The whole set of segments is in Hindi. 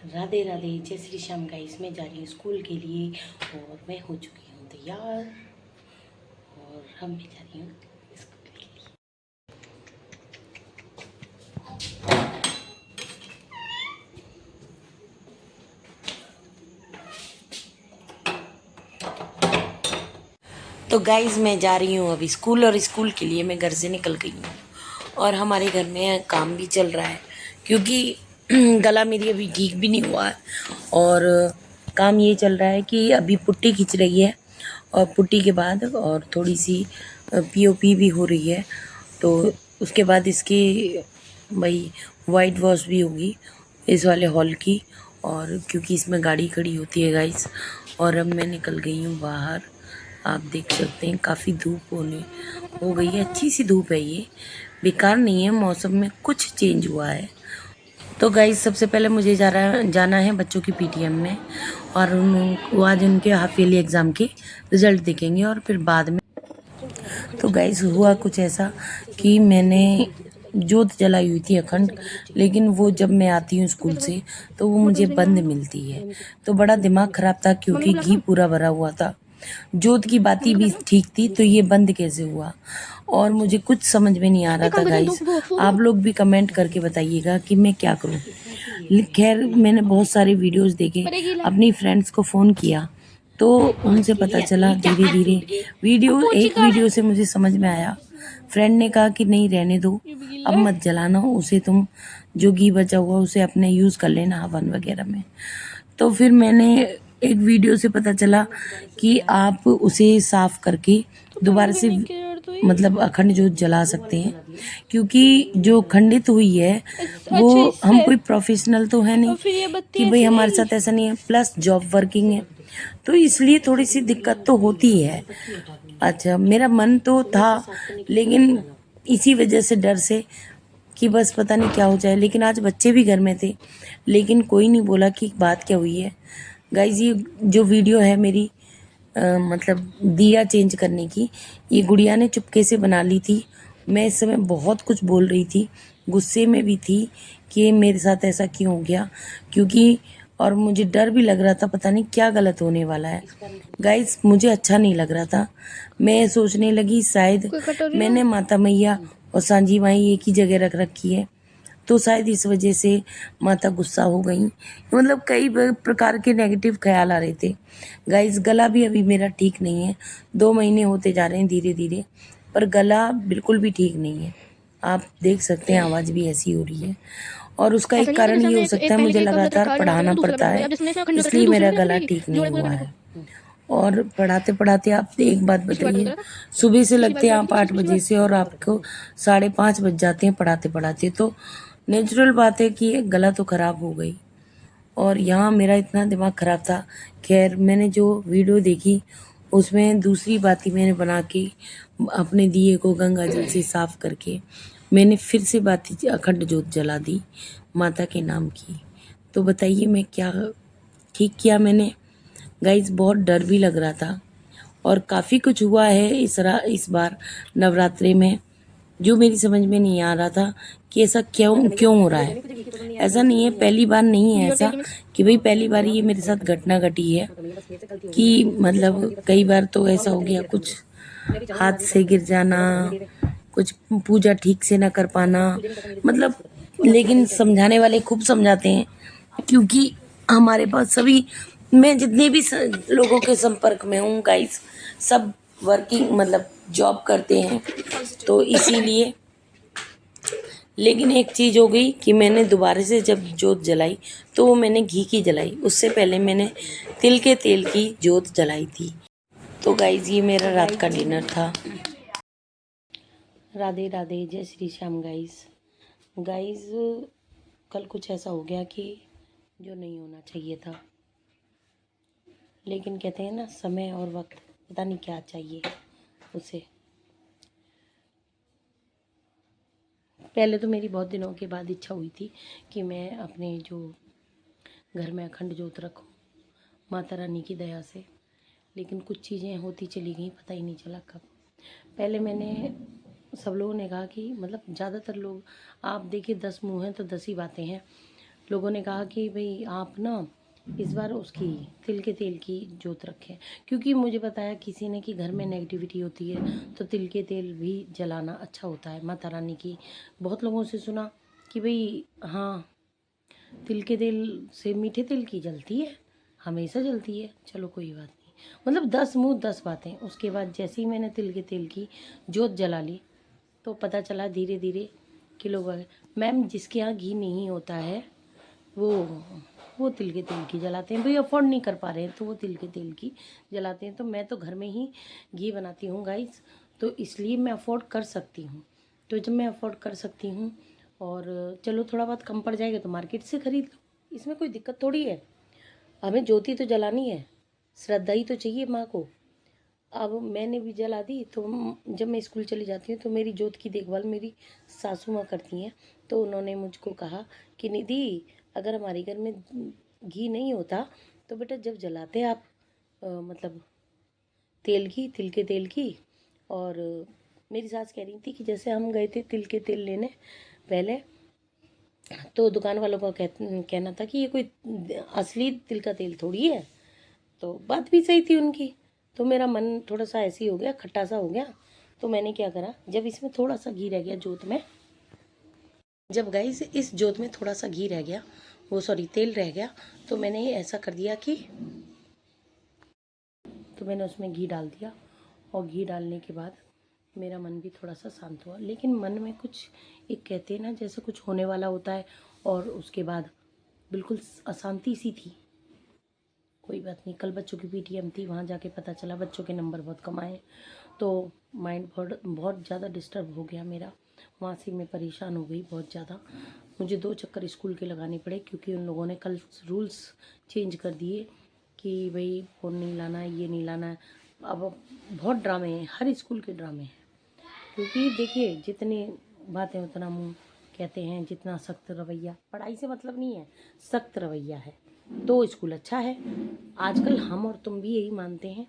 राधे राधे, जय श्री श्याम गाइस। मैं जा रही हूँ स्कूल के लिए और मैं हो चुकी हूँ तैयार और अब मैं जा रही हूँ स्कूल के लिए। तो गाइस मैं जा रही हूँ अभी स्कूल और स्कूल के लिए मैं घर से निकल गई हूँ और हमारे घर में काम भी चल रहा है क्योंकि गला मेरी अभी ठीक भी नहीं हुआ है। और काम ये चल रहा है कि अभी पुट्टी खींच रही है और पुट्टी के बाद और थोड़ी सी पीओपी भी हो रही है, तो उसके बाद इसकी भाई वाइट वॉश भी होगी इस वाले हॉल की। और क्योंकि इसमें गाड़ी खड़ी होती है गाइस, और अब मैं निकल गई हूँ बाहर। आप देख सकते हैं काफ़ी धूप हो गई है, अच्छी सी धूप है, ये बेकार नहीं है, मौसम में कुछ चेंज हुआ है। तो गाइस सबसे पहले मुझे जाना है बच्चों की पीटीएम में और वो आज उनके हाफ ईयरली एग्ज़ाम के रिजल्ट देखेंगे और फिर बाद में। तो गाइस हुआ कुछ ऐसा कि मैंने जोत जलाई हुई थी अखंड, लेकिन वो जब मैं आती हूँ स्कूल से तो वो मुझे बंद मिलती है, तो बड़ा दिमाग ख़राब था क्योंकि घी पूरा भरा हुआ था। जोत की बाती भी ठीक थी तो ये बंद कैसे हुआ, और मुझे कुछ समझ में नहीं आ रहा था गाइस। आप लोग भी कमेंट करके बताइएगा कि मैं क्या करूं। खैर मैंने बहुत सारे वीडियोस देखे, अपनी फ्रेंड्स को फ़ोन किया तो उनसे पता चला धीरे धीरे। एक वीडियो से मुझे समझ में आया, फ्रेंड ने कहा कि नहीं रहने दो, अब मत जलाना उसे, तुम जो घी बचा हुआ उसे अपने यूज़ कर लेना हवन वगैरह में। तो फिर मैंने एक वीडियो से पता चला कि आप उसे साफ करके दोबारा से मतलब अखंड जोत जला सकते हैं, क्योंकि जो खंडित हुई है वो हम कोई प्रोफेशनल तो है नहीं कि भाई हमारे साथ ऐसा नहीं है, प्लस जॉब वर्किंग है तो इसलिए थोड़ी सी दिक्कत तो होती है। अच्छा मेरा मन तो था, लेकिन इसी वजह से डर से कि बस पता नहीं क्या हो जाए, लेकिन आज बच्चे भी घर में थे लेकिन कोई नहीं बोला कि बात क्या हुई है। गाइज ये जो वीडियो है मेरी मतलब दिया चेंज करने की, ये गुड़िया ने चुपके से बना ली थी। मैं इस समय बहुत कुछ बोल रही थी, गुस्से में भी थी कि मेरे साथ ऐसा क्यों हो गया, क्योंकि और मुझे डर भी लग रहा था पता नहीं क्या गलत होने वाला है। गाइस मुझे अच्छा नहीं लग रहा था, मैं सोचने लगी शायद मैंने माता मैया और सांझी माई एक ही जगह रख रखी है तो शायद इस वजह से माता गुस्सा हो गई। मतलब कई प्रकार के नेगेटिव ख्याल आ रहे थे। गाइस गला भी अभी मेरा ठीक नहीं है, 2 महीने होते जा रहे हैं धीरे धीरे, पर गला बिल्कुल भी ठीक नहीं है। आप देख सकते हैं आवाज़ भी ऐसी हो रही है, और उसका एक कारण ये हो सकता है मुझे लगातार पढ़ाना पड़ता है, इसलिए मेरा गला ठीक नहीं हुआ है। और पढ़ाते पढ़ाते आप एक बात बताइए, सुबह से लगते हैं आप 8 बजे से और आपको 5:30 बज जाते हैं पढ़ाते पढ़ाते, तो नेचुरल बात है कि गला तो ख़राब हो गई। और यहाँ मेरा इतना दिमाग ख़राब था। खैर मैंने जो वीडियो देखी उसमें दूसरी बात ही मैंने बना के अपने दिए को गंगा जल से साफ करके मैंने फिर से बाती अखंड जोत जला दी माता के नाम की। तो बताइए मैं क्या ठीक किया मैंने। गाइस बहुत डर भी लग रहा था और काफ़ी कुछ हुआ है इस बार नवरात्रि में जो मेरी समझ में नहीं आ रहा था कि ऐसा क्यों क्यों हो रहा है। ऐसा नहीं है, पहली बार नहीं है ऐसा कि भाई पहली बार ये मेरे साथ घटना घटी है, कि मतलब कई बार तो ऐसा हो गया, कुछ हाथ से गिर जाना, कुछ पूजा ठीक से ना कर पाना, मतलब लेकिन समझाने वाले खूब समझाते हैं क्योंकि हमारे पास सभी, मैं जितने भी लोगों के संपर्क में हूँ गाइस, सब वर्किंग मतलब जॉब करते हैं तो इसीलिए। लेकिन एक चीज़ हो गई कि मैंने दोबारा से जब जोत जलाई तो वो मैंने घी की जलाई, उससे पहले मैंने तिल के तेल की जोत जलाई थी। तो गाइज ये मेरा रात का डिनर था। राधे राधे, जय श्री श्याम गाइज। गाइज कल कुछ ऐसा हो गया कि जो नहीं होना चाहिए था, लेकिन कहते हैं ना समय और वक्त पता नहीं क्या चाहिए उसे। पहले तो मेरी बहुत दिनों के बाद इच्छा हुई थी कि मैं अपने जो घर में अखंड जोत रखूं माता रानी की दया से, लेकिन कुछ चीज़ें होती चली गई, पता ही नहीं चला कब। पहले मैंने सब लोगों ने कहा कि मतलब ज़्यादातर लोग, आप देखिए 10 मुँह हैं तो 10 ही बातें हैं। लोगों ने कहा कि भाई आप ना इस बार उसकी तिल के तेल की जोत रखें, क्योंकि मुझे बताया किसी ने कि घर में नेगेटिविटी होती है तो तिल के तेल भी जलाना अच्छा होता है माता रानी की। बहुत लोगों से सुना कि भाई हाँ तिल के तेल से मीठे तिल की जलती है, हमेशा जलती है। चलो कोई बात नहीं, मतलब 10 मुँह 10 बातें। उसके बाद जैसे ही मैंने तिल के तेल की जोत जला ली तो पता चला धीरे धीरे कि लोग मैम जिसके यहाँ घी नहीं होता है वो वो तिल के तेल की जलाते हैं। भाई अफोर्ड नहीं कर पा रहे हैं तो वो तिल के तेल की जलाते हैं। तो मैं तो घर में ही घी बनाती हूँ गाइस, तो इसलिए मैं अफोर्ड कर सकती हूँ। तो जब मैं अफोर्ड कर सकती हूँ और चलो थोड़ा बहुत कम पड़ जाएगा तो मार्केट से ख़रीद लो, इसमें कोई दिक्कत थोड़ी है। हमें ज्योति तो जलानी है, श्रद्धा ही तो चाहिए माँ को। अब मैंने भी जला दी तो जब मैं स्कूल चली जाती हूँ तो मेरी जोत की देखभाल मेरी सासू माँ करती हैं। तो उन्होंने मुझको कहा कि निधि अगर हमारे घर में घी नहीं होता तो बेटा जब जलाते आप मतलब तिल के तेल की। और मेरी सास कह रही थी कि जैसे हम गए थे तिल के तेल लेने पहले तो दुकान वालों का कहना था कि ये कोई असली तिल का तेल थोड़ी है। तो बात भी सही थी उनकी। तो मेरा मन थोड़ा सा ऐसे ही हो गया, खट्टा सा हो गया। तो मैंने क्या करा, जब इसमें थोड़ा सा घी रह गया जोत में, जब गाइस इस जोत में थोड़ा सा घी रह गया, वो सॉरी तेल रह गया, तो मैंने ऐसा कर दिया कि तो मैंने उसमें घी डाल दिया। और घी डालने के बाद मेरा मन भी थोड़ा सा शांत हुआ। लेकिन मन में कुछ एक कहते हैं ना जैसे कुछ होने वाला होता है, और उसके बाद बिल्कुल अशांति सी थी। कोई बात नहीं, कल बच्चों की पीटीएम थी, वहाँ जाके पता चला बच्चों के नंबर बहुत कम आए। तो माइंड बहुत बहुत ज़्यादा डिस्टर्ब हो गया मेरा। वहाँ से मैं परेशान हो गई बहुत ज़्यादा। मुझे 2 चक्कर स्कूल के लगाने पड़े क्योंकि उन लोगों ने कल रूल्स चेंज कर दिए कि भाई फ़ोन नहीं लाना है, ये नहीं लाना है। अब बहुत ड्रामे हैं, हर स्कूल के ड्रामे हैं। क्योंकि देखिए जितनी बातें उतना मुँह कहते हैं, जितना सख्त रवैया, पढ़ाई से मतलब नहीं है, सख्त रवैया है तो स्कूल अच्छा है। आजकल हम और तुम भी यही मानते हैं,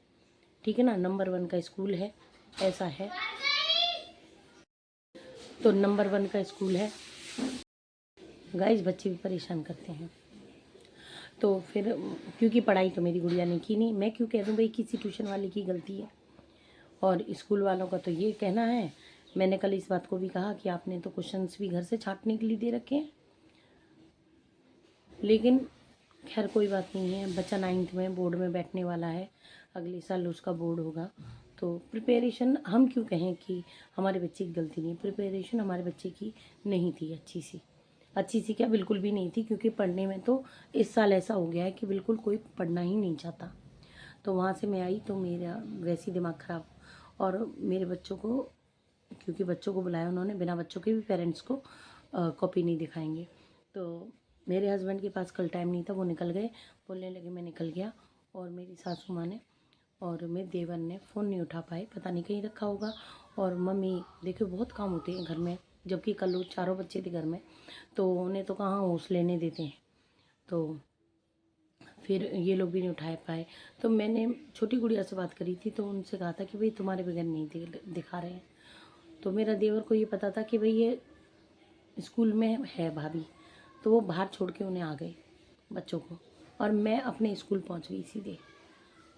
ठीक है ना। नंबर 1 का स्कूल है, ऐसा है तो नंबर 1 का स्कूल है। गाइस बच्चे भी परेशान करते हैं। तो फिर क्योंकि पढ़ाई तो मेरी गुड़िया ने की नहीं, मैं क्यों कह दूँ भाई किसी ट्यूशन वाले की गलती है। और स्कूल वालों का तो ये कहना है, मैंने कल इस बात को भी कहा कि आपने तो क्वेश्चंस भी घर से छांटने के लिए दे रखे हैं। लेकिन खैर कोई बात नहीं है, बच्चा 9th में बोर्ड में बैठने वाला है, अगले साल उसका बोर्ड होगा। तो प्रिपरेशन हम क्यों कहें कि हमारे बच्चे की गलती नहीं, प्रिपरेशन हमारे बच्चे की नहीं थी अच्छी सी क्या, बिल्कुल भी नहीं थी। क्योंकि पढ़ने में तो इस साल ऐसा हो गया है कि बिल्कुल कोई पढ़ना ही नहीं चाहता। तो वहाँ से मैं आई तो मेरा वैसे ही दिमाग ख़राब। और मेरे बच्चों को, क्योंकि बच्चों को बुलाया उन्होंने, बिना बच्चों के भी पेरेंट्स को कॉपी नहीं दिखाएंगे। तो मेरे हस्बैंड के पास कल टाइम नहीं था, वो निकल गए, बोलने लगे मैं निकल गया। और मेरी सासू माँ ने और मेरे देवर ने फ़ोन नहीं उठा पाए, पता नहीं कहीं रखा होगा। और मम्मी देखिए बहुत काम होते हैं घर में, जबकि कल वो 4 बच्चे थे घर में, तो उन्हें तो कहाँ होश लेने देते हैं। तो फिर ये लोग भी नहीं उठा पाए। तो मैंने छोटी गुड़िया से बात करी थी तो उनसे कहा था कि भाई तुम्हारे बगैर नहीं दिखा रहे हैं। तो मेरा देवर को ये पता था कि भाई ये स्कूल में है भाभी, तो वो बाहर छोड़ के उन्हें आ गए बच्चों को। और मैं अपने स्कूल पहुंच गई सीधे,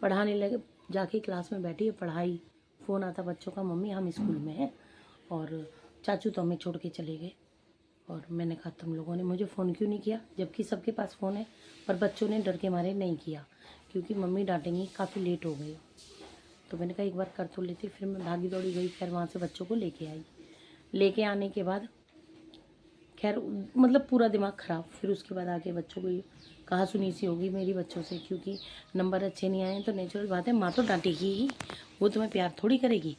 पढ़ाने लगे, जाके क्लास में बैठी पढ़ाई। फ़ोन आता बच्चों का, मम्मी हम स्कूल में हैं और चाचू तो हमें छोड़ के चले गए। और मैंने कहा तुम लोगों ने मुझे फ़ोन क्यों नहीं किया, जबकि सबके पास फ़ोन है। पर बच्चों ने डर के मारे नहीं किया क्योंकि मम्मी डांटेंगी, काफ़ी लेट हो गई। तो मैंने कहा एक बार कर तो लेती। फिर मैं भागी दौड़ी गई, खैर वहाँ से बच्चों को लेके आई। लेके आने के बाद खैर मतलब पूरा दिमाग ख़राब। फिर उसके बाद आके बच्चों को कहा सुनी सी होगी मेरी बच्चों से, क्योंकि नंबर अच्छे नहीं आए तो नेचुरल बात है माँ तो डांटेगी ही, वो तुम्हें प्यार थोड़ी करेगी।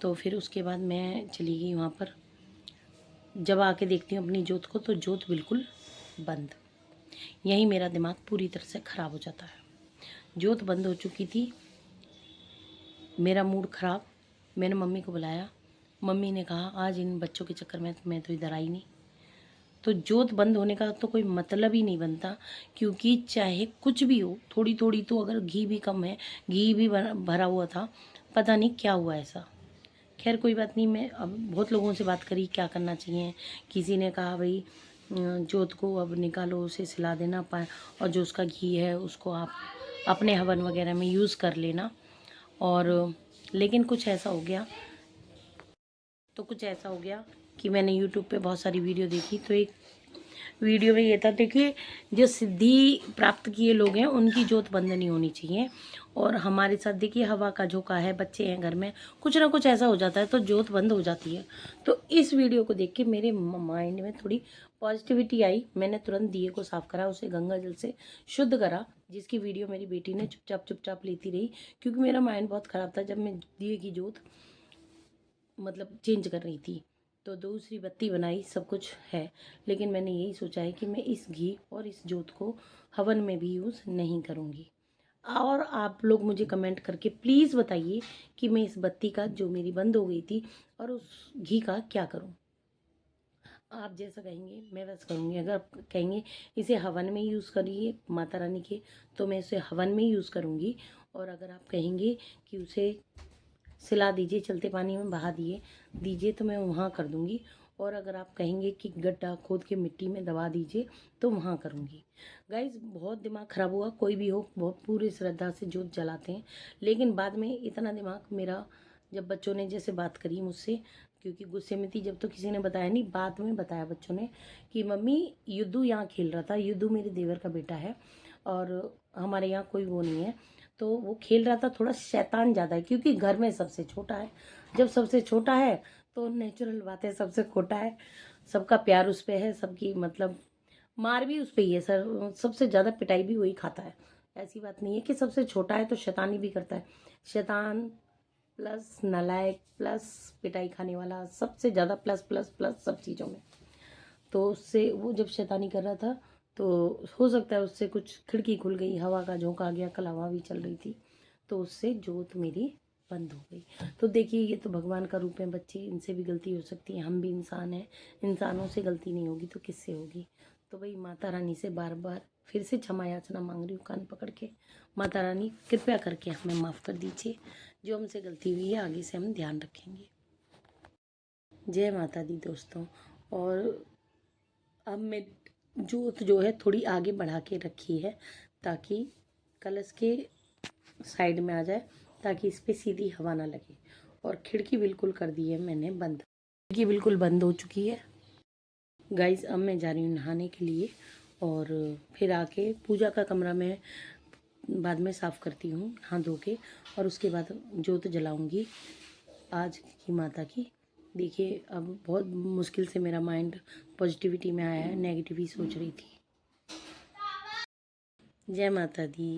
तो फिर उसके बाद मैं चली गई वहाँ पर। जब आके देखती हूँ अपनी जोत को तो जोत बिल्कुल बंद। यही मेरा दिमाग पूरी तरह से ख़राब हो जाता है। जोत बंद हो चुकी थी, मेरा मूड ख़राब। मैंने मम्मी को बुलाया, मम्मी ने कहा आज इन बच्चों के चक्कर में मैं तो इधर आई नहीं। तो जोत बंद होने का तो कोई मतलब ही नहीं बनता, क्योंकि चाहे कुछ भी हो, थोड़ी थोड़ी तो अगर घी भी कम है, घी भी भरा हुआ था, पता नहीं क्या हुआ ऐसा। खैर कोई बात नहीं, मैं अब बहुत लोगों से बात करी क्या करना चाहिए। किसी ने कहा भाई जोत को अब निकालो, उसे सिला देना पाए, और जो उसका घी है उसको आप अपने हवन वगैरह में यूज़ कर लेना। और लेकिन कुछ ऐसा हो गया कि मैंने यूट्यूब पे बहुत सारी वीडियो देखी, तो एक वीडियो में ये था, देखिए जो सिद्धि प्राप्त किए लोग हैं उनकी जोत बंद नहीं होनी चाहिए। और हमारे साथ देखिए हवा का झोंका है, बच्चे हैं घर में, कुछ ना कुछ ऐसा हो जाता है तो जोत बंद हो जाती है। तो इस वीडियो को देख के मेरे माइंड में थोड़ी पॉजिटिविटी आई। मैंने तुरंत दिए को साफ करा, उसे गंगा जल से शुद्ध करा, जिसकी वीडियो मेरी बेटी ने चुपचाप लेती रही, क्योंकि मेरा माइंड बहुत ख़राब था जब मैं दिए की जोत मतलब चेंज कर रही थी। तो दूसरी बत्ती बनाई, सब कुछ है, लेकिन मैंने यही सोचा है कि मैं इस घी और इस जोत को हवन में भी यूज़ नहीं करूँगी। और आप लोग मुझे कमेंट करके प्लीज़ बताइए कि मैं इस बत्ती का, जो मेरी बंद हो गई थी, और उस घी का क्या करूँ। आप जैसा कहेंगे मैं वैसा करूँगी। अगर आप कहेंगे इसे हवन में यूज़ करिए माता रानी के, तो मैं इसे हवन में यूज़ करूँगी। और अगर आप कहेंगे कि उसे सिला दीजिए, चलते पानी में बहा दीजिए, तो मैं वहाँ कर दूँगी। और अगर आप कहेंगे कि गड्ढा खोद के मिट्टी में दबा दीजिए, तो वहाँ करूँगी। गाइज़ बहुत दिमाग ख़राब हुआ, कोई भी हो बहुत पूरी श्रद्धा से जोत जलाते हैं, लेकिन बाद में इतना दिमाग मेरा, जब बच्चों ने जैसे बात करी मुझसे, क्योंकि गुस्से में थी जब, तो किसी ने बताया नहीं, बाद में बताया बच्चों ने कि मम्मी युद्धू यहाँ खेल रहा था। युद्धू मेरे देवर का बेटा है, और हमारे यहाँ कोई वो नहीं है, तो वो खेल रहा था, थोड़ा शैतान ज़्यादा है, क्योंकि घर में सबसे छोटा है। जब सबसे छोटा है तो नेचुरल बात है, सबसे खोटा है, सबका प्यार उस पे है, सबकी मतलब मार भी उस पे ही है सर, सबसे ज़्यादा पिटाई भी वही खाता है। ऐसी बात नहीं है कि सबसे छोटा है तो शैतानी भी करता है। शैतान प्लस नालायक प्लस पिटाई खाने वाला, सबसे ज़्यादा प्लस प्लस प्लस सब चीज़ों में। तो उससे वो जब शैतानी कर रहा था, तो हो सकता है उससे कुछ खिड़की खुल गई, हवा का झोंका आ गया, कल हवा भी चल रही थी, तो उससे जोत मेरी बंद हो गई। तो देखिए ये तो भगवान का रूप है, बच्चे, इनसे भी गलती हो सकती है, हम भी इंसान हैं, इंसानों से गलती नहीं होगी तो किससे होगी। तो भाई माता रानी से बार बार फिर से क्षमा याचना मांग रही हूँ कान पकड़ के, माता रानी कृपया करके हमें माफ़ कर दीजिए, जो हमसे गलती हुई है आगे से हम ध्यान रखेंगे। जय माता दी दोस्तों। और अब मैं जोत जो है थोड़ी आगे बढ़ा के रखी है, ताकि कलश के साइड में आ जाए, ताकि इस पर सीधी हवा ना लगे। और खिड़की बिल्कुल कर दी है मैंने बंद, खिड़की बिल्कुल बंद हो चुकी है। गाइस अब मैं जा रही हूँ नहाने के लिए, और फिर आके पूजा का कमरा में बाद में साफ़ करती हूँ नहा धो के, और उसके बाद जोत जलाऊंगी आज की माता की। देखिए अब बहुत मुश्किल से मेरा माइंड पॉजिटिविटी में आया है, नेगेटिव ही सोच रही थी। जय माता दी।